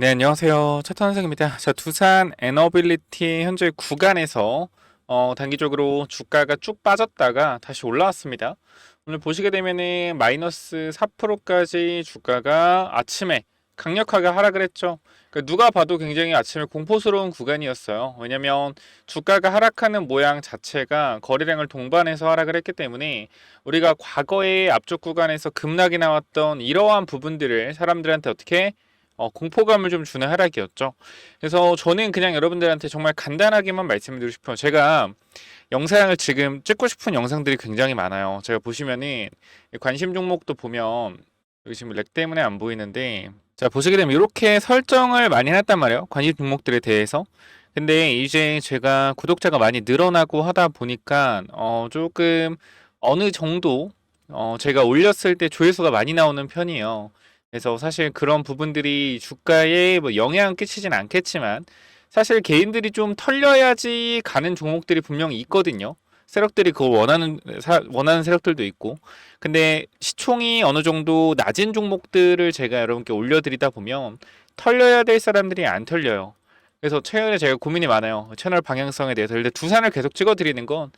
네, 안녕하세요. 차탄생입니다. 자, 두산 에너빌리티 현재 구간에서 단기적으로 주가가 쭉 빠졌다가 다시 올라왔습니다. 오늘 보시게 되면은 마이너스 4%까지 주가가 아침에 강력하게 하락을 했죠. 그러니까 누가 봐도 굉장히 아침에 공포스러운 구간이었어요. 왜냐면 주가가 하락하는 모양 자체가 거래량을 동반해서 하락을 했기 때문에 우리가 과거의 앞쪽 구간에서 급락이 나왔던 이러한 부분들을 사람들한테 어떻게 공포감을 좀 주는 하락이었죠. 그래서 저는 그냥 여러분들한테 정말 간단하게만 말씀드리고 싶어요. 제가 영상을 지금 찍고 싶은 영상들이 굉장히 많아요. 제가 보시면은 관심 종목도 보면 여기 지금 렉 때문에 안 보이는데, 자 보시게 되면 이렇게 설정을 많이 해놨단 말이에요. 관심 종목들에 대해서. 근데 이제 제가 구독자가 많이 늘어나고 하다 보니까 조금 어느 정도 제가 올렸을 때 조회수가 많이 나오는 편이에요. 그래서 사실 그런 부분들이 주가에 뭐 영향을 끼치진 않겠지만, 사실 개인들이 좀 털려야지 가는 종목들이 분명히 있거든요. 세력들이 그걸 원하는 세력들도 있고. 근데 시총이 어느 정도 낮은 종목들을 제가 여러분께 올려드리다 보면 털려야 될 사람들이 안 털려요. 그래서 최근에 제가 고민이 많아요. 채널 방향성에 대해서. 근데 두산을 계속 찍어드리는 건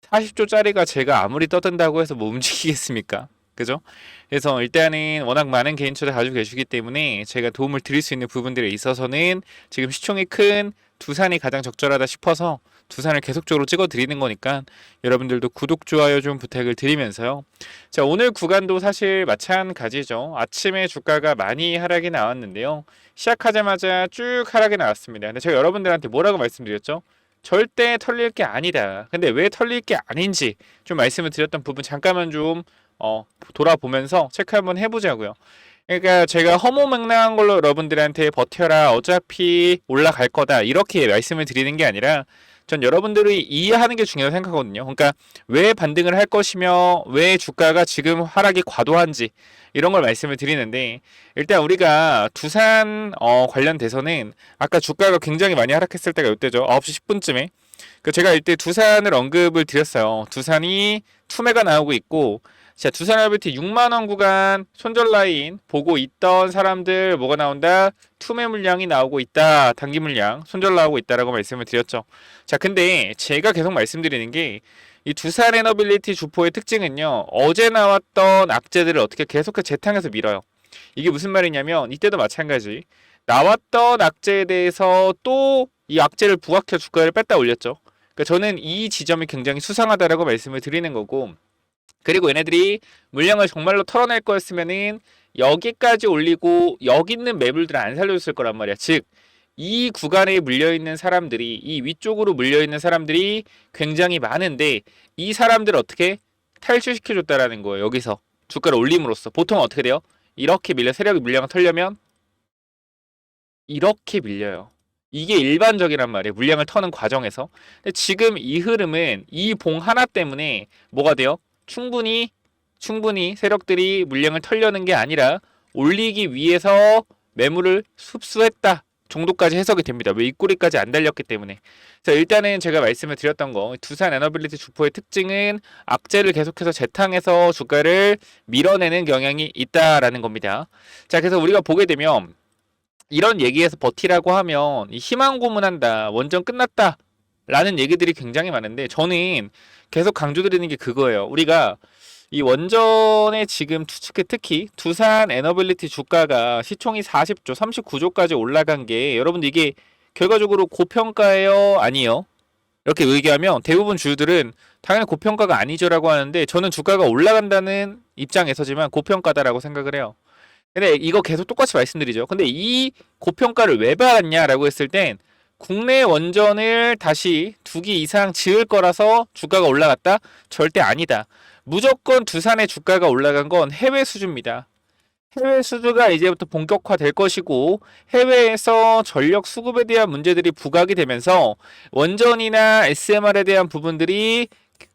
40조짜리가 제가 아무리 떠든다고 해서 뭐 움직이겠습니까? 그죠? 그래서 일단은 워낙 많은 개인투자 가지고 계시기 때문에 제가 도움을 드릴 수 있는 부분들에 있어서는 지금 시총이 큰 두산이 가장 적절하다 싶어서 두산을 계속적으로 찍어 드리는 거니까 여러분들도 구독, 좋아요 좀 부탁을 드리면서요. 자, 오늘 구간도 사실 마찬가지죠. 아침에 주가가 많이 하락이 나왔는데요. 시작하자마자 쭉 하락이 나왔습니다. 근데 제가 여러분들한테 뭐라고 말씀드렸죠? 절대 털릴 게 아니다. 근데 왜 털릴 게 아닌지 좀 말씀을 드렸던 부분 잠깐만 좀 돌아보면서 체크 한번 해보자고요. 그러니까 제가 허무맹랑한 걸로 여러분들한테 버텨라, 어차피 올라갈 거다, 이렇게 말씀을 드리는 게 아니라 전 여러분들이 이해하는 게 중요하다고 생각하거든요. 그러니까 왜 반등을 할 것이며 왜 주가가 지금 하락이 과도한지 이런 걸 말씀을 드리는데, 일단 우리가 두산 관련돼서는 아까 주가가 굉장히 많이 하락했을 때가 이때죠. 9시 10분쯤에. 그 제가 이때 두산을 언급을 드렸어요. 두산이 투매가 나오고 있고, 자, 두산 LBT 6만 원 구간 손절 라인 보고 있던 사람들 뭐가 나온다? 투매 물량이 나오고 있다. 단기 물량 손절 나오고 있다라고 말씀을 드렸죠. 자, 근데 제가 계속 말씀드리는 게 이 두산 에너빌리티 주포의 특징은요. 어제 나왔던 악재들을 어떻게 계속해서 재탕해서 밀어요. 이게 무슨 말이냐면 이때도 마찬가지. 나왔던 악재에 대해서 또 이 악재를 부각해 주가를 뺐다 올렸죠. 그러니까 저는 이 지점이 굉장히 수상하다라고 말씀을 드리는 거고, 그리고 얘네들이 물량을 정말로 털어낼 거였으면은 여기까지 올리고 여기 있는 매물들을 안 살려줬을 거란 말이야. 즉, 이 구간에 물려있는 사람들이, 이 위쪽으로 물려있는 사람들이 굉장히 많은데 이 사람들을 어떻게 탈출시켜줬다라는 거예요. 여기서 주가를 올림으로써 보통 어떻게 돼요? 이렇게 밀려, 세력이 물량을 털려면 이렇게 밀려요. 이게 일반적이란 말이에요. 물량을 터는 과정에서. 근데 지금 이 흐름은 이 봉 하나 때문에 뭐가 돼요? 충분히 세력들이 물량을 털려는 게 아니라 올리기 위해서 매물을 흡수했다 정도까지 해석이 됩니다. 왜 입꼬리까지 안 달렸기 때문에. 자, 일단은 제가 말씀을 드렸던 거, 두산 에너빌리티 주포의 특징은 악재를 계속해서 재탕해서 주가를 밀어내는 경향이 있다라는 겁니다. 자, 그래서 우리가 보게 되면 이런 얘기에서 버티라고 하면 희망 고문한다, 원전 끝났다 라는 얘기들이 굉장히 많은데, 저는 계속 강조드리는 게 그거예요. 우리가 이 원전에 지금 특히 두산 에너빌리티 주가가 시총이 40조, 39조까지 올라간 게, 여러분들 이게 결과적으로 고평가예요? 아니요? 이렇게 얘기하면 대부분 주주들은 당연히 고평가가 아니죠라고 하는데, 저는 주가가 올라간다는 입장에서지만 고평가다라고 생각을 해요. 근데 이거 계속 똑같이 말씀드리죠. 근데 이 고평가를 왜 받았냐라고 했을 땐 국내 원전을 다시 2기 이상 지을 거라서 주가가 올라갔다? 절대 아니다. 무조건 두산의 주가가 올라간 건 해외 수주입니다. 해외 수주가 이제부터 본격화될 것이고, 해외에서 전력 수급에 대한 문제들이 부각이 되면서 원전이나 SMR에 대한 부분들이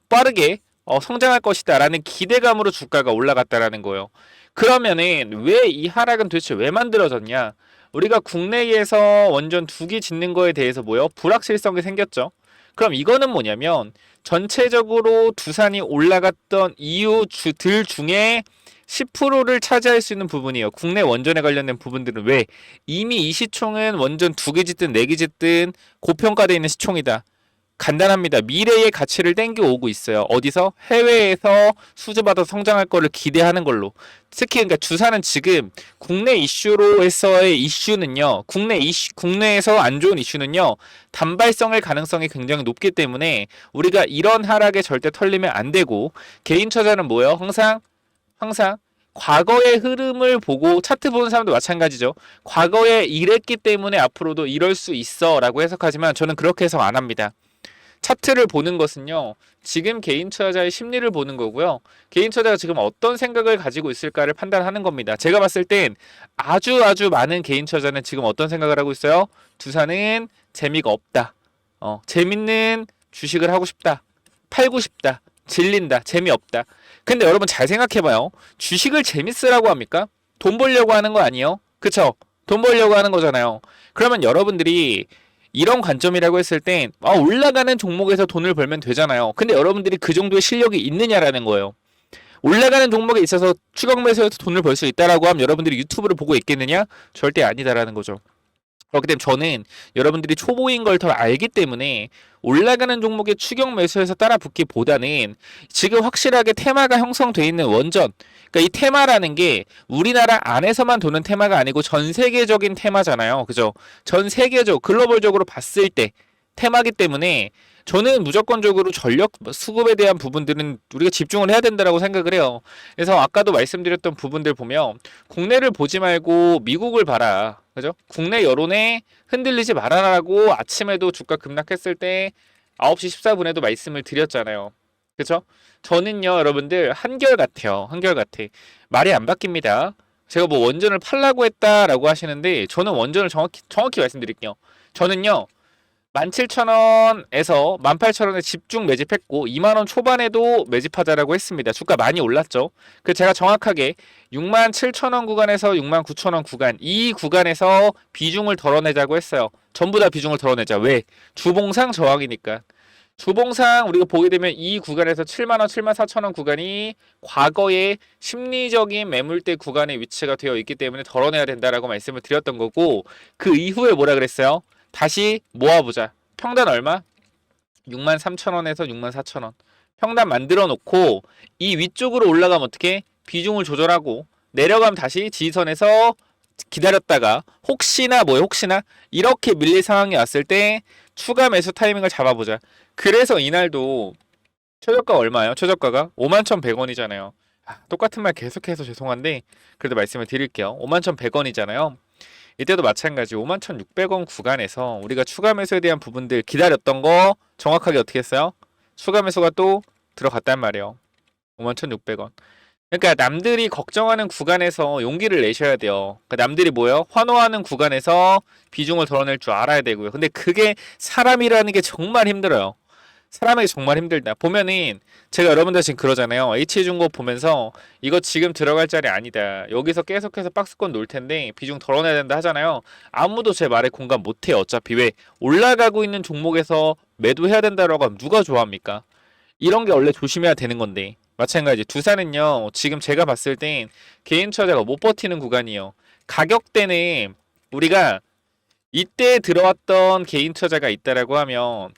빠르게 성장할 것이다라는 기대감으로 주가가 올라갔다라는 거예요. 그러면은 왜 이 하락은 도대체 왜 만들어졌냐? 우리가 국내에서 원전 2기 짓는 거에 대해서 뭐요? 불확실성이 생겼죠. 그럼 이거는 뭐냐면 전체적으로 두산이 올라갔던 이유들 중에 10%를 차지할 수 있는 부분이에요. 국내 원전에 관련된 부분들은 왜? 이미 이 시총은 원전 2개 짓든 4개 짓든 고평가되어 있는 시총이다. 간단합니다. 미래의 가치를 땡겨오고 있어요. 어디서? 해외에서 수주받아 성장할 거를 기대하는 걸로. 특히 그러니까 두산은 지금 국내 이슈로에서의 이슈는요. 국내에서 안 좋은 이슈는요. 단발성일 가능성이 굉장히 높기 때문에 우리가 이런 하락에 절대 털리면 안 되고 개인 투자는 뭐예요? 항상 과거의 흐름을 보고 차트 보는 사람도 마찬가지죠. 과거에 이랬기 때문에 앞으로도 이럴 수 있어 라고 해석하지만 저는 그렇게 해석 안 합니다. 차트를 보는 것은요. 지금 개인 투자자의 심리를 보는 거고요. 개인 투자자가 지금 어떤 생각을 가지고 있을까를 판단하는 겁니다. 제가 봤을 땐 아주 많은 개인 투자자는 지금 어떤 생각을 하고 있어요? 두산은 재미가 없다. 재밌는 주식을 하고 싶다. 팔고 싶다. 질린다. 재미없다. 근데 여러분 잘 생각해봐요. 주식을 재밌으라고 합니까? 돈 벌려고 하는 거 아니에요? 그쵸? 돈 벌려고 하는 거잖아요. 그러면 여러분들이 이런 관점이라고 했을 땐 올라가는 종목에서 돈을 벌면 되잖아요. 근데 여러분들이 그 정도의 실력이 있느냐라는 거예요. 올라가는 종목에 있어서 추격 매수해서 돈을 벌 수 있다라고 하면 여러분들이 유튜브를 보고 있겠느냐? 절대 아니다라는 거죠. 그렇기 때문에 저는 여러분들이 초보인 걸 더 알기 때문에 올라가는 종목의 추격 매수에서 따라 붙기보다는 지금 확실하게 테마가 형성되어 있는 원전, 그러니까 이 테마라는 게 우리나라 안에서만 도는 테마가 아니고 전 세계적인 테마잖아요. 그죠? 전 세계적 글로벌적으로 봤을 때 테마기 때문에 저는 무조건적으로 전력 수급에 대한 부분들은 우리가 집중을 해야 된다고 생각을 해요. 그래서 아까도 말씀드렸던 부분들 보면 국내를 보지 말고 미국을 봐라. 그죠? 국내 여론에 흔들리지 말아라고 아침에도 주가 급락했을 때 9시 14분에도 말씀을 드렸잖아요. 그죠? 저는요, 여러분들 한결같아요. 한결같아. 말이 안 바뀝니다. 제가 뭐 원전을 팔라고 했다라고 하시는데 저는 원전을 정확히 말씀드릴게요. 저는요. 17,000원에서 18,000원에 집중 매집했고 2만원 초반에도 매집하자라고 했습니다. 주가 많이 올랐죠. 그 제가 정확하게 67,000원 구간에서 69,000원 구간 이 구간에서 비중을 덜어내자고 했어요. 전부 다 비중을 덜어내자. 왜? 주봉상 저항이니까. 주봉상 우리가 보게 되면 이 구간에서 7만원, 74,000원 구간이 과거의 심리적인 매물대 구간에 위치가 되어 있기 때문에 덜어내야 된다라고 말씀을 드렸던 거고 그 이후에 뭐라 그랬어요? 다시 모아보자. 평단 얼마? 63,000원에서 64,000원. 평단 만들어 놓고 이 위쪽으로 올라가면 어떻게? 비중을 조절하고 내려가면 다시 지지선에서 기다렸다가 혹시나 이렇게 밀릴 상황이 왔을 때 추가 매수 타이밍을 잡아보자. 그래서 이날도 최저가 얼마예요? 최저가가 51,100원이잖아요. 똑같은 말 계속해서 죄송한데 그래도 말씀을 드릴게요. 51,100원이잖아요. 이때도 마찬가지 51,600원 구간에서 우리가 추가 매수에 대한 부분들 기다렸던 거 정확하게 어떻게 했어요? 추가 매수가 또 들어갔단 말이에요. 51,600원. 그러니까 남들이 걱정하는 구간에서 용기를 내셔야 돼요. 그러니까 남들이 뭐예요? 환호하는 구간에서 비중을 덜어낼 줄 알아야 되고요. 근데 그게 사람이라는 게 정말 힘들어요. 사람에게 정말 힘들다. 보면은 제가 여러분들 지금 그러잖아요. H중고 보면서 이거 지금 들어갈 자리 아니다. 여기서 계속해서 박스권 놓을 텐데 비중 덜어내야 된다 하잖아요. 아무도 제 말에 공감 못해요. 어차피 왜 올라가고 있는 종목에서 매도해야 된다라고 하면 누가 좋아합니까? 이런 게 원래 조심해야 되는 건데 마찬가지 두산은요. 지금 제가 봤을 땐 개인 투자자가 못 버티는 구간이에요. 가격대는 우리가 이때 들어왔던 개인 투자가 있다라고 하면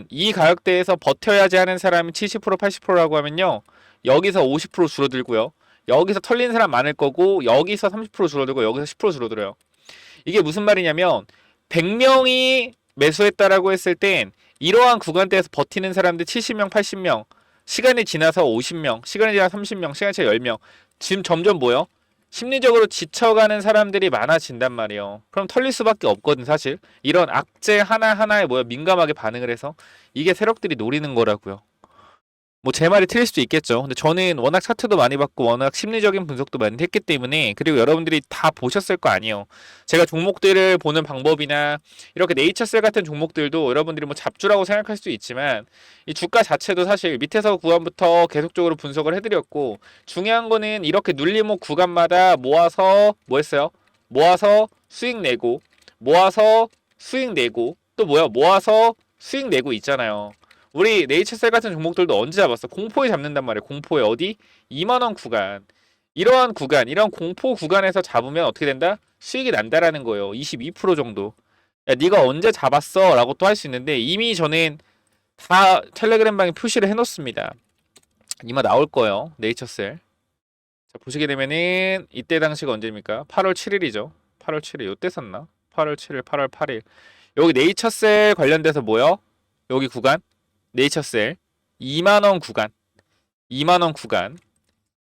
이 가격대에서 버텨야지 하는 사람이 70% 80%라고 하면요. 여기서 50% 줄어들고요. 여기서 털리는 사람 많을 거고 여기서 30% 줄어들고 여기서 10% 줄어들어요. 이게 무슨 말이냐면 100명이 매수했다라고 했을 땐 이러한 구간대에서 버티는 사람들 70명 80명 시간이 지나서 50명 시간이 지나서 30명 시간이 지나서 10명 지금 점점 뭐요? 심리적으로 지쳐가는 사람들이 많아진단 말이에요. 그럼 털릴 수밖에 없거든 사실. 이런 악재 하나하나에 민감하게 반응을 해서 이게 세력들이 노리는 거라고요. 뭐 제 말이 틀릴 수도 있겠죠. 근데 저는 워낙 차트도 많이 봤고 워낙 심리적인 분석도 많이 했기 때문에 그리고 여러분들이 다 보셨을 거 아니에요. 제가 종목들을 보는 방법이나 이렇게 네이처셀 같은 종목들도 여러분들이 뭐 잡주라고 생각할 수도 있지만 이 주가 자체도 사실 밑에서 구간부터 계속적으로 분석을 해드렸고 중요한 거는 이렇게 눌림목 구간마다 모아서 뭐 했어요? 모아서 수익 내고 모아서 수익 내고 또 뭐야? 모아서 수익 내고 있잖아요. 우리 네이처셀 같은 종목들도 언제 잡았어? 공포에 잡는단 말이에요. 공포에 어디? 2만원 구간. 이러한 구간, 이런 공포 구간에서 잡으면 어떻게 된다? 수익이 난다라는 거예요. 22% 정도. 야, 네가 언제 잡았어? 라고 또 할 수 있는데 이미 저는 다 텔레그램 방에 표시를 해놓습니다. 이마 나올 거예요. 네이처셀. 자, 보시게 되면은 이때 당시가 언제입니까? 8월 7일이죠. 8월 7일 요때 샀나? 8월 7일, 8월 8일. 여기 네이처셀 관련돼서 뭐요? 여기 구간 네이처셀 2만원 구간 2만원 구간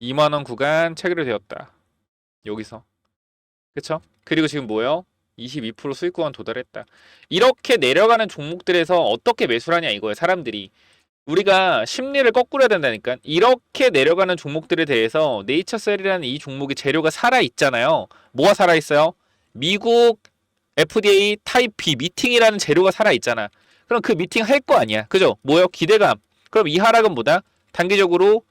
2만원 구간 체결이 되었다. 여기서 그쵸? 그리고 지금 뭐요? 22% 수익 구간 도달했다. 이렇게 내려가는 종목들에서 어떻게 매수를 하냐 이거예요. 사람들이 우리가 심리를 거꾸로 해야 된다니까. 이렇게 내려가는 종목들에 대해서 네이처셀이라는 이 종목의 재료가 살아있잖아요. 뭐가 살아있어요? 미국 FDA 타입 B 미팅이라는 재료가 살아있잖아. 그럼 그 미팅 할 거 아니야. 그죠? 뭐요? 기대감. 그럼 이 하락은 뭐다? 단기적으로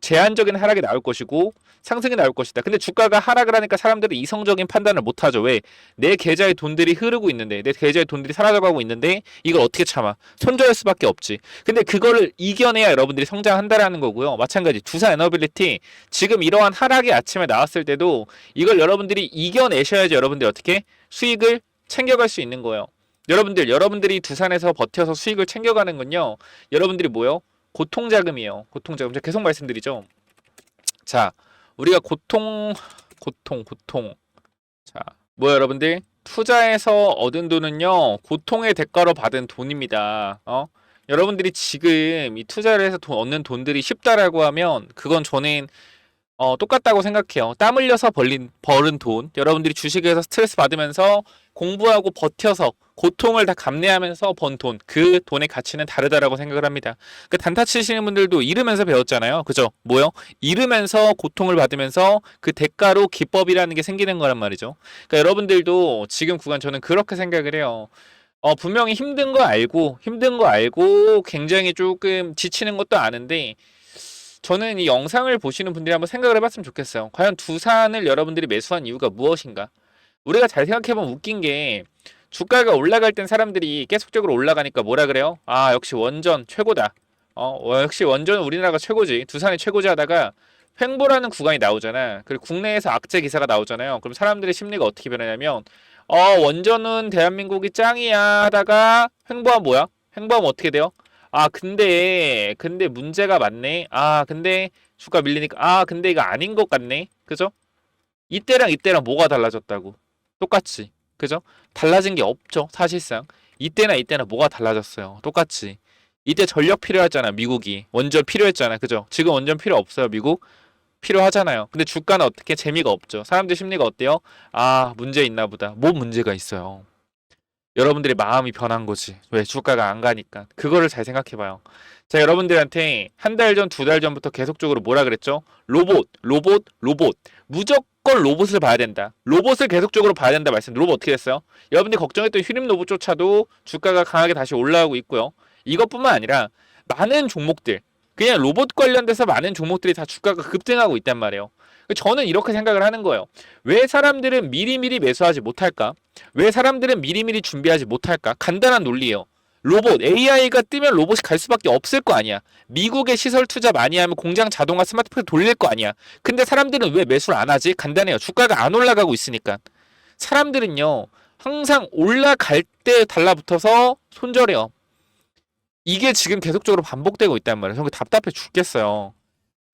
제한적인 하락이 나올 것이고 상승이 나올 것이다. 근데 주가가 하락을 하니까 사람들은 이성적인 판단을 못하죠. 왜? 내 계좌에 돈들이 흐르고 있는데 내 계좌에 돈들이 사라져가고 있는데 이걸 어떻게 참아? 손절할 수밖에 없지. 근데 그거를 이겨내야 여러분들이 성장한다라는 거고요. 마찬가지 두산 에너빌리티 지금 이러한 하락이 아침에 나왔을 때도 이걸 여러분들이 이겨내셔야지 여러분들이 어떻게 수익을 챙겨갈 수 있는 거예요. 여러분들이 두산에서 버텨서 수익을 챙겨가는 건요. 여러분들이 뭐요? 고통자금이에요. 고통자금. 제가 계속 말씀드리죠. 자, 우리가 고통. 자, 뭐야 여러분들? 투자해서 얻은 돈은요. 고통의 대가로 받은 돈입니다. 여러분들이 지금 이 투자를 해서 얻는 돈들이 쉽다라고 하면 그건 저는 똑같다고 생각해요. 땀 흘려서 벌은 돈. 여러분들이 주식에서 스트레스 받으면서 공부하고 버텨서 고통을 다 감내하면서 번 돈. 그 돈의 가치는 다르다라고 생각을 합니다. 그 단타 치시는 분들도 잃으면서 배웠잖아요. 그죠? 뭐요? 잃으면서 고통을 받으면서 그 대가로 기법이라는 게 생기는 거란 말이죠. 그러니까 여러분들도 지금 구간 저는 그렇게 생각을 해요. 분명히 힘든 거 알고 굉장히 조금 지치는 것도 아는데 저는 이 영상을 보시는 분들이 한번 생각을 해봤으면 좋겠어요. 과연 두산을 여러분들이 매수한 이유가 무엇인가? 우리가 잘 생각해보면 웃긴 게 주가가 올라갈 땐 사람들이 계속적으로 올라가니까 뭐라 그래요? 아 역시 원전 최고다. 역시 원전은 우리나라가 최고지. 두산이 최고지 하다가 횡보라는 구간이 나오잖아. 그리고 국내에서 악재 기사가 나오잖아요. 그럼 사람들의 심리가 어떻게 변하냐면 원전은 대한민국이 짱이야 하다가 횡보하면 뭐야? 횡보하면 어떻게 돼요? 아 근데 문제가 많네. 아 근데 주가 밀리니까 근데 이거 아닌 것 같네. 그죠? 이때랑 뭐가 달라졌다고? 똑같이. 그죠? 달라진 게 없죠. 사실상. 이때나 뭐가 달라졌어요. 똑같이. 이때 전력 필요하잖아. 미국이. 원전 필요했잖아. 그죠? 지금 원전 필요 없어요. 미국. 필요하잖아요. 근데 주가는 어떻게 재미가 없죠. 사람들 심리가 어때요? 문제 있나 보다. 뭐 문제가 있어요. 여러분들의 마음이 변한 거지. 왜? 주가가 안 가니까. 그거를 잘 생각해봐요. 자, 여러분들한테 한 달 전, 두 달 전부터 계속적으로 뭐라 그랬죠? 로봇. 무조건 로봇을 봐야 된다. 로봇을 계속적으로 봐야 된다 말씀. 로봇 어떻게 됐어요? 여러분들이 걱정했던 휴림 로봇조차도 주가가 강하게 다시 올라오고 있고요. 이것뿐만 아니라 많은 종목들, 그냥 로봇 관련돼서 많은 종목들이 다 주가가 급등하고 있단 말이에요. 저는 이렇게 생각을 하는 거예요. 왜 사람들은 미리미리 매수하지 못할까? 왜 사람들은 미리미리 준비하지 못할까? 간단한 논리예요. 로봇, AI가 뜨면 로봇이 갈 수밖에 없을 거 아니야. 미국에 시설 투자 많이 하면 공장 자동화 스마트폰 돌릴 거 아니야. 근데 사람들은 왜 매수를 안 하지? 간단해요. 주가가 안 올라가고 있으니까. 사람들은요, 항상 올라갈 때 달라붙어서 손절해요. 이게 지금 계속적으로 반복되고 있단 말이에요. 저는 답답해 죽겠어요.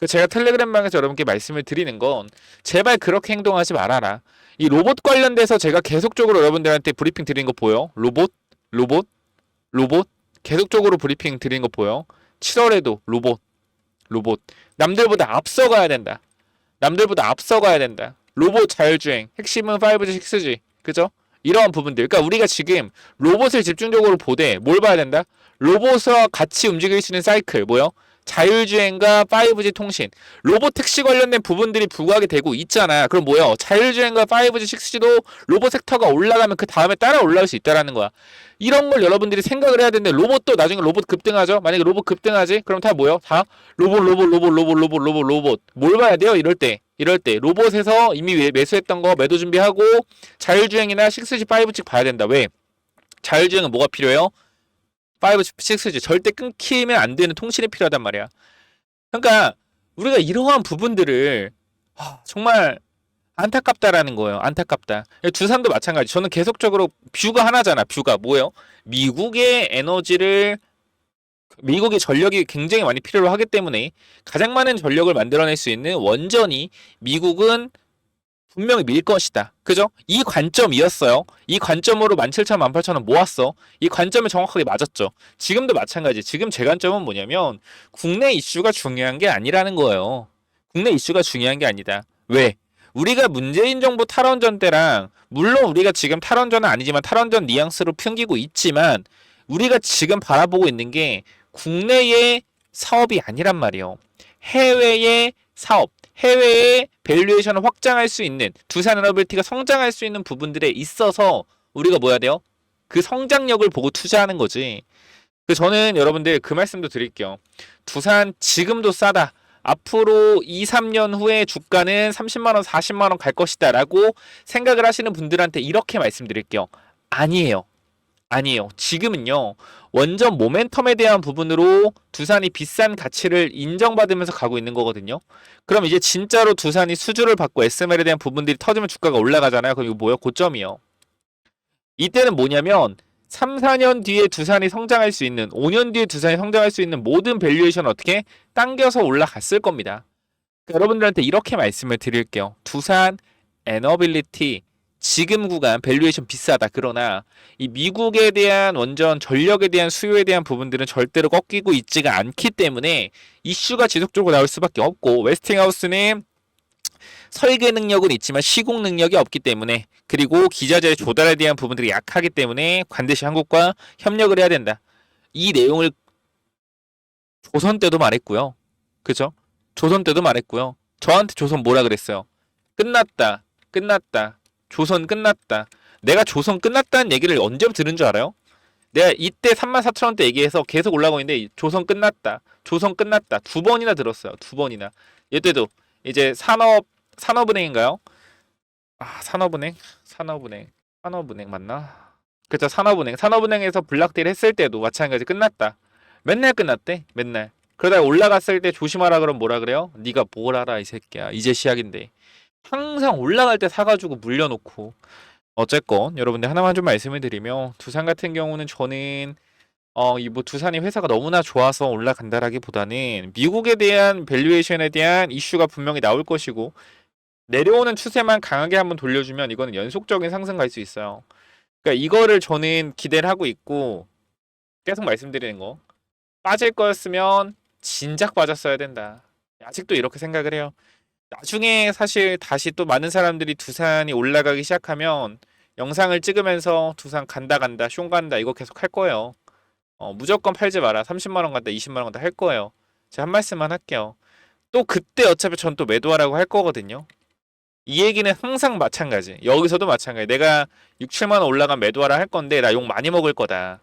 제가 텔레그램방에서 여러분께 말씀을 드리는 건 제발 그렇게 행동하지 말아라. 이 로봇 관련돼서 제가 계속적으로 여러분들한테 브리핑 드리는 거 보여? 로봇 계속적으로 브리핑 드리는 거 보여? 7월에도 로봇 남들보다 앞서가야 된다. 로봇 자율주행 핵심은 5G, 6G 그죠? 이러한 부분들. 그러니까 우리가 지금 로봇을 집중적으로 보되 뭘 봐야 된다? 로봇과 같이 움직일 수 있는 사이클 뭐요? 자율주행과 5G 통신, 로보택시 관련된 부분들이 부각이 되고 있잖아. 그럼 뭐야? 자율주행과 5G, 6G도 로봇 섹터가 올라가면 그 다음에 따라 올라올 수 있다라는 거야. 이런 걸 여러분들이 생각을 해야 되는데 로봇도 나중에 로봇 급등하죠. 만약에 로봇 급등하지? 그럼 다 뭐요? 다 로봇. 뭘 봐야 돼요? 이럴 때 로봇에서 이미 매수했던 거 매도 준비하고 자율주행이나 6G, 5G 봐야 된다. 왜? 자율주행은 뭐가 필요해요? 5, 6G 절대 끊기면 안 되는 통신이 필요하단 말이야. 그러니까 우리가 이러한 부분들을 정말 안타깝다라는 거예요. 안타깝다. 두산도 마찬가지. 저는 계속적으로 뷰가 하나잖아. 뷰가 뭐예요? 미국의 전력이 굉장히 많이 필요로 하기 때문에 가장 많은 전력을 만들어낼 수 있는 원전이 미국은 분명히 밀 것이다. 그죠? 이 관점이었어요. 이 관점으로 17,000, 18,000원 모았어. 이 관점이 정확하게 맞았죠. 지금도 마찬가지. 지금 제 관점은 뭐냐면 국내 이슈가 중요한 게 아니라는 거예요. 국내 이슈가 중요한 게 아니다. 왜? 우리가 문재인 정부 탈원전 때랑 물론 우리가 지금 탈원전은 아니지만 탈원전 뉘앙스로 풍기고 있지만 우리가 지금 바라보고 있는 게 국내의 사업이 아니란 말이에요. 해외의 사업, 해외의 밸류에이션을 확장할 수 있는 두산에너빌리티가 성장할 수 있는 부분들에 있어서 우리가 뭐 해야 돼요? 그 성장력을 보고 투자하는 거지. 그래서 저는 여러분들 그 말씀도 드릴게요. 두산 지금도 싸다. 앞으로 2, 3년 후에 주가는 30만원, 40만원 갈 것이다 라고 생각을 하시는 분들한테 이렇게 말씀드릴게요. 아니에요. 아니에요. 지금은요. 원전 모멘텀에 대한 부분으로 두산이 비싼 가치를 인정받으면서 가고 있는 거거든요. 그럼 이제 진짜로 두산이 수주를 받고 SML에 대한 부분들이 터지면 주가가 올라가잖아요. 그럼 이거 뭐예요? 고점이요. 이때는 뭐냐면 3, 4년 뒤에 두산이 성장할 수 있는 5년 뒤에 두산이 성장할 수 있는 모든 밸류에이션 어떻게 당겨서 올라갔을 겁니다. 그러니까 여러분들한테 이렇게 말씀을 드릴게요. 두산 에너빌리티 지금 구간 밸류에이션 비싸다. 그러나 이 미국에 대한 원전 전력에 대한 수요에 대한 부분들은 절대로 꺾이고 있지가 않기 때문에 이슈가 지속적으로 나올 수밖에 없고 웨스팅하우스는 설계 능력은 있지만 시공 능력이 없기 때문에 그리고 기자재 조달에 대한 부분들이 약하기 때문에 반드시 한국과 협력을 해야 된다. 이 내용을 조선 때도 말했고요. 그죠? 조선 때도 말했고요. 저한테 조선 뭐라 그랬어요? 끝났다. 끝났다. 조선 끝났다. 내가 조선 끝났다는 얘기를 언제부터 들은 줄 알아요? 내가 이때 34,000원대 얘기해서 계속 올라가고 있는데 조선 끝났다. 조선 끝났다. 2번이나 들었어요. 2번이나. 이때도 이제 산업은행인가요? 산업은행 맞나? 그쵸, 산업은행에서 블락딜 했을 때도 마찬가지 끝났다. 맨날 끝났대. 맨날. 그러다가 올라갔을 때 조심하라 그러면 뭐라 그래요? 네가 뭘 알아 이 새끼야. 이제 시작인데. 항상 올라갈 때 사가지고 물려놓고. 어쨌건 여러분들 하나만 좀 말씀을 드리면 두산 같은 경우는 저는 이 뭐 두산이 회사가 너무나 좋아서 올라간다라기보다는 미국에 대한 밸류에이션에 대한 이슈가 분명히 나올 것이고 내려오는 추세만 강하게 한번 돌려주면 이거는 연속적인 상승 갈 수 있어요. 그러니까 이거를 저는 기대를 하고 있고 계속 말씀드리는 거 빠질 거였으면 진작 빠졌어야 된다. 아직도 이렇게 생각을 해요. 나중에 사실 다시 또 많은 사람들이 두산이 올라가기 시작하면 영상을 찍으면서 두산 간다 숑 간다 이거 계속 할 거예요. 무조건 팔지 마라. 30만 원 간다 20만 원 간다 할 거예요. 제가 한 말씀만 할게요. 또 그때 어차피 전 또 매도하라고 할 거거든요. 이 얘기는 항상 마찬가지. 여기서도 마찬가지. 내가 6, 7만 원 올라간 매도하라 할 건데 나 욕 많이 먹을 거다.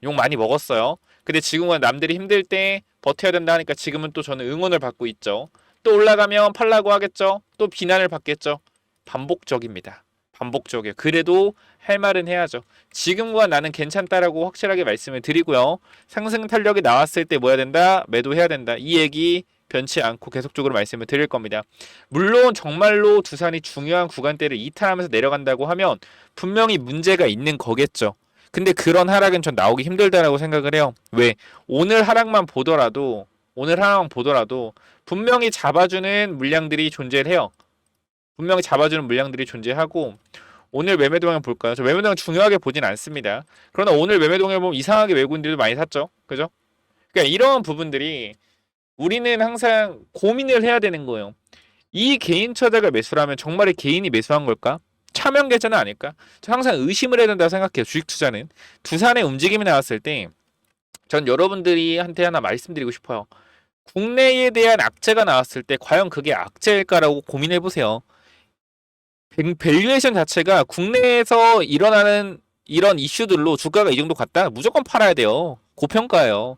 욕 많이 먹었어요. 근데 지금은 남들이 힘들 때 버텨야 된다 하니까 지금은 또 저는 응원을 받고 있죠. 또 올라가면 팔라고 하겠죠. 또 비난을 받겠죠. 반복적입니다. 반복적이에요. 그래도 할 말은 해야죠. 지금과 나는 괜찮다라고 확실하게 말씀을 드리고요. 상승 탄력이 나왔을 때 뭐 해야 된다? 매도해야 된다. 이 얘기 변치 않고 계속적으로 말씀을 드릴 겁니다. 물론 정말로 두산이 중요한 구간대를 이탈하면서 내려간다고 하면 분명히 문제가 있는 거겠죠. 근데 그런 하락은 전 나오기 힘들다라고 생각을 해요. 왜? 오늘 하락만 보더라도 분명히 잡아주는 물량들이 존재를 해요. 분명히 잡아주는 물량들이 존재하고 오늘 매매 동향 볼까요? 저 매매 동향 중요하게 보진 않습니다. 그러나 오늘 매매 동향 보면 이상하게 외국인들도 많이 샀죠. 그죠? 그러니까 이런 부분들이 우리는 항상 고민을 해야 되는 거예요. 이 개인 투자자가 매수를 하면 정말 개인이 매수한 걸까? 차명 계좌는 아닐까? 저 항상 의심을 해야 된다고 생각해요. 주식 투자는. 두산의 움직임이 나왔을 때 전 여러분들이 한테 하나 말씀드리고 싶어요. 국내에 대한 악재가 나왔을 때 과연 그게 악재일까라고 고민해 보세요. 밸류에이션 자체가 국내에서 일어나는 이런 이슈들로 주가가 이 정도 갔다 무조건 팔아야 돼요. 고평가예요.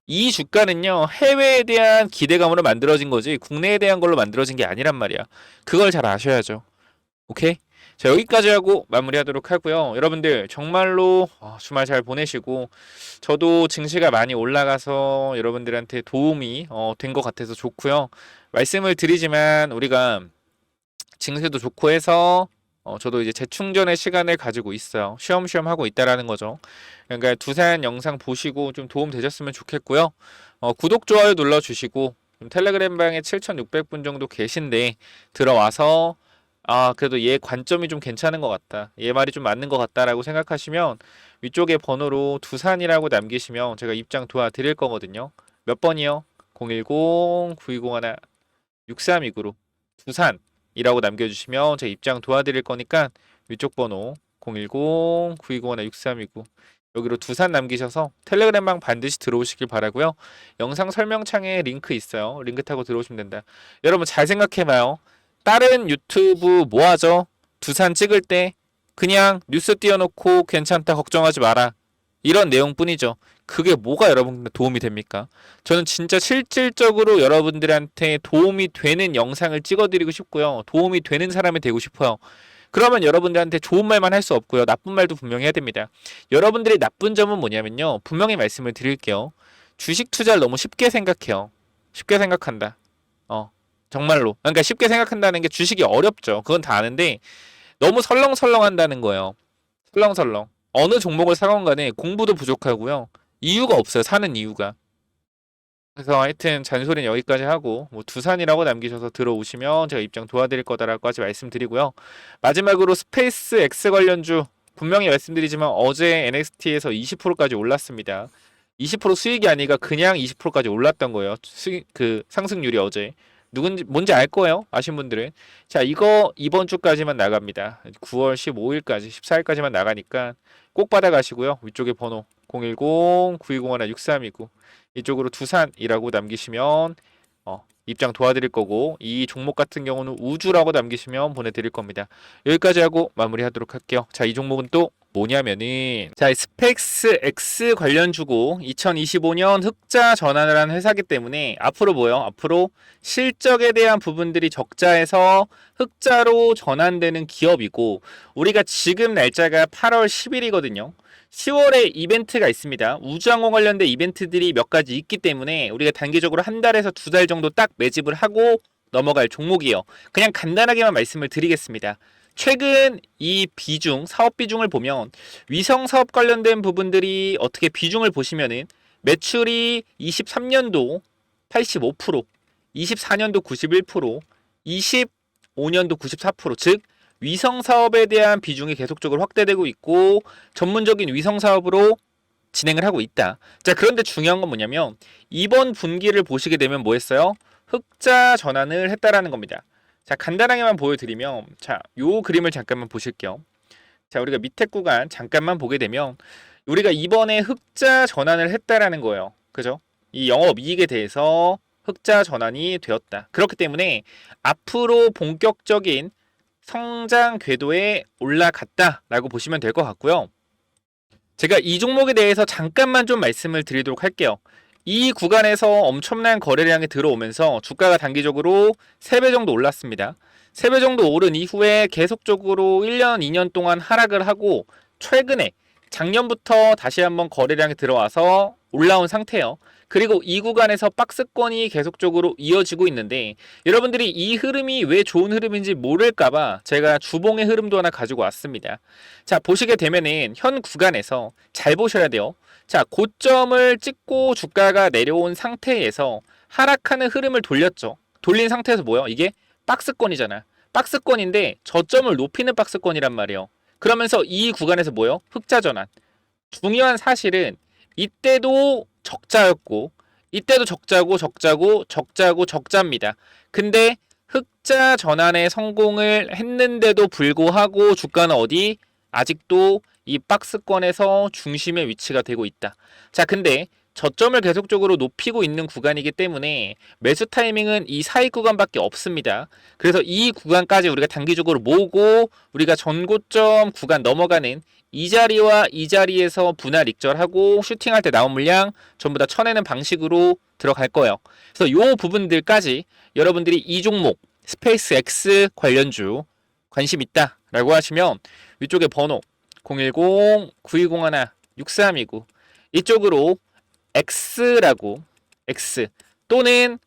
이 주가는요 해외에 대한 기대감으로 만들어진 거지 국내에 대한 걸로 만들어진 게 아니란 말이야. 그걸 잘 아셔야죠. 오케이? 자, 여기까지 하고 마무리하도록 하고요. 여러분들 정말로 주말 잘 보내시고 저도 증시가 많이 올라가서 여러분들한테 도움이 된 것 같아서 좋고요. 말씀을 드리지만 우리가 증세도 좋고 해서 저도 이제 재충전의 시간을 가지고 있어요. 쉬엄쉬엄 하고 있다라는 거죠. 그러니까 두산 영상 보시고 좀 도움 되셨으면 좋겠고요. 구독, 좋아요 눌러주시고 텔레그램 방에 7,600분 정도 계신데 들어와서 그래도 얘 관점이 좀 괜찮은 것 같다. 얘 말이 좀 맞는 것 같다라고 생각하시면 위쪽에 번호로 두산이라고 남기시면 제가 입장 도와드릴 거거든요. 몇 번이요? 010-9201-6329로 두산이라고 남겨주시면 제가 입장 도와드릴 거니까 위쪽 번호 010-9201-6329 여기로 두산 남기셔서 텔레그램방 반드시 들어오시길 바라고요. 영상 설명창에 링크 있어요. 링크 타고 들어오시면 된다. 여러분 잘 생각해봐요. 다른 유튜브 뭐 하죠? 두산 찍을 때 그냥 뉴스 띄워놓고 괜찮다 걱정하지 마라. 이런 내용뿐이죠. 그게 뭐가 여러분한테 도움이 됩니까? 저는 진짜 실질적으로 여러분들한테 도움이 되는 영상을 찍어드리고 싶고요. 도움이 되는 사람이 되고 싶어요. 그러면 여러분들한테 좋은 말만 할 수 없고요. 나쁜 말도 분명히 해야 됩니다. 여러분들의 나쁜 점은 뭐냐면요. 분명히 말씀을 드릴게요. 주식 투자를 너무 쉽게 생각해요. 쉽게 생각한다. 정말로. 그러니까 쉽게 생각한다는 게 주식이 어렵죠. 그건 다 아는데 너무 설렁설렁 한다는 거예요. 설렁설렁. 어느 종목을 사건 간에 공부도 부족하고요. 이유가 없어요. 사는 이유가. 그래서 하여튼 잔소리는 여기까지 하고 뭐 두산이라고 남기셔서 들어오시면 제가 입장 도와드릴 거다라고까지 말씀드리고요. 마지막으로 스페이스 X 관련주 분명히 말씀드리지만 어제 NXT에서 20%까지 올랐습니다. 20% 수익이 아니라 그냥 20%까지 올랐던 거예요. 그 상승률이 어제. 누군지 뭔지 알 거예요. 아신 분들은. 자, 이거 이번 주까지만 나갑니다. 9월 15일까지 14일까지만 나가니까 꼭 받아가시고요. 위쪽에 번호 010-9201-6329 이쪽으로 두산이라고 남기시면 입장 도와드릴 거고 이 종목 같은 경우는 우주라고 남기시면 보내드릴 겁니다. 여기까지 하고 마무리하도록 할게요. 자, 이 종목은 또 뭐냐면은 스펙스 X 관련주고 2025년 흑자 전환을 한 회사기 때문에 앞으로 뭐요? 앞으로 실적에 대한 부분들이 적자에서 흑자로 전환되는 기업이고 우리가 지금 날짜가 8월 10일이거든요. 10월에 이벤트가 있습니다. 우주항공 관련된 이벤트들이 몇 가지 있기 때문에 우리가 단기적으로 한 달에서 두 달 정도 딱 매집을 하고 넘어갈 종목이에요. 그냥 간단하게만 말씀을 드리겠습니다. 최근 이 비중, 사업 비중을 보면 위성 사업 관련된 부분들이 어떻게 비중을 보시면은 매출이 23년도 85%, 24년도 91%, 25년도 94%, 즉 위성 사업에 대한 비중이 계속적으로 확대되고 있고 전문적인 위성 사업으로 진행을 하고 있다. 자, 그런데 중요한 건 뭐냐면 이번 분기를 보시게 되면 뭐 했어요? 흑자 전환을 했다라는 겁니다. 자, 간단하게만 보여드리면 자, 요 그림을 잠깐만 보실게요. 자, 우리가 밑에 구간 잠깐만 보게 되면 우리가 이번에 흑자 전환을 했다라는 거예요. 그죠? 이 영업이익에 대해서 흑자 전환이 되었다. 그렇기 때문에 앞으로 본격적인 성장 궤도에 올라갔다라고 보시면 될 것 같고요. 제가 이 종목에 대해서 잠깐만 좀 말씀을 드리도록 할게요. 이 구간에서 엄청난 거래량이 들어오면서 주가가 단기적으로 3배 정도 올랐습니다. 3배 정도 오른 이후에 계속적으로 1년, 2년 동안 하락을 하고 최근에 작년부터 다시 한번 거래량이 들어와서 올라온 상태예요. 그리고 이 구간에서 박스권이 계속적으로 이어지고 있는데 여러분들이 이 흐름이 왜 좋은 흐름인지 모를까봐 제가 주봉의 흐름도 하나 가지고 왔습니다. 자, 보시게 되면은 현 구간에서 잘 보셔야 돼요. 자, 고점을 찍고 주가가 내려온 상태에서 하락하는 흐름을 돌렸죠. 돌린 상태에서 뭐예요? 이게 박스권이잖아. 박스권인데 저점을 높이는 박스권이란 말이에요. 그러면서 이 구간에서 뭐예요? 흑자 전환. 중요한 사실은 이때도 적자였고 이때도 적자입니다. 근데 흑자 전환에 성공을 했는데도 불구하고 주가는 어디? 아직도 이 박스권에서 중심의 위치가 되고 있다. 자, 근데 저점을 계속적으로 높이고 있는 구간이기 때문에 매수 타이밍은 이 사이 구간밖에 없습니다. 그래서 이 구간까지 우리가 단기적으로 모으고 우리가 전고점 구간 넘어가는 이 자리와 이 자리에서 분할 익절하고 슈팅할 때 나온 물량 전부 다 쳐내는 방식으로 들어갈 거예요. 그래서 이 부분들까지 여러분들이 이 종목 스페이스 X 관련주 관심 있다 라고 하시면 위쪽에 번호 010-9201-6329 이쪽으로 X라고 X 또는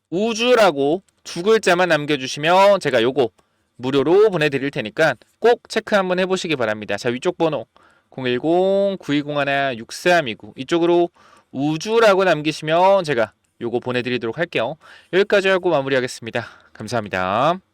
우주라고 두 글자만 남겨주시면 제가 요거 무료로 보내드릴 테니까 꼭 체크 한번 해보시기 바랍니다. 자, 위쪽 번호 010-9201-6329 이쪽으로 우주라고 남기시면 제가 요거 보내드리도록 할게요. 여기까지 하고 마무리하겠습니다. 감사합니다.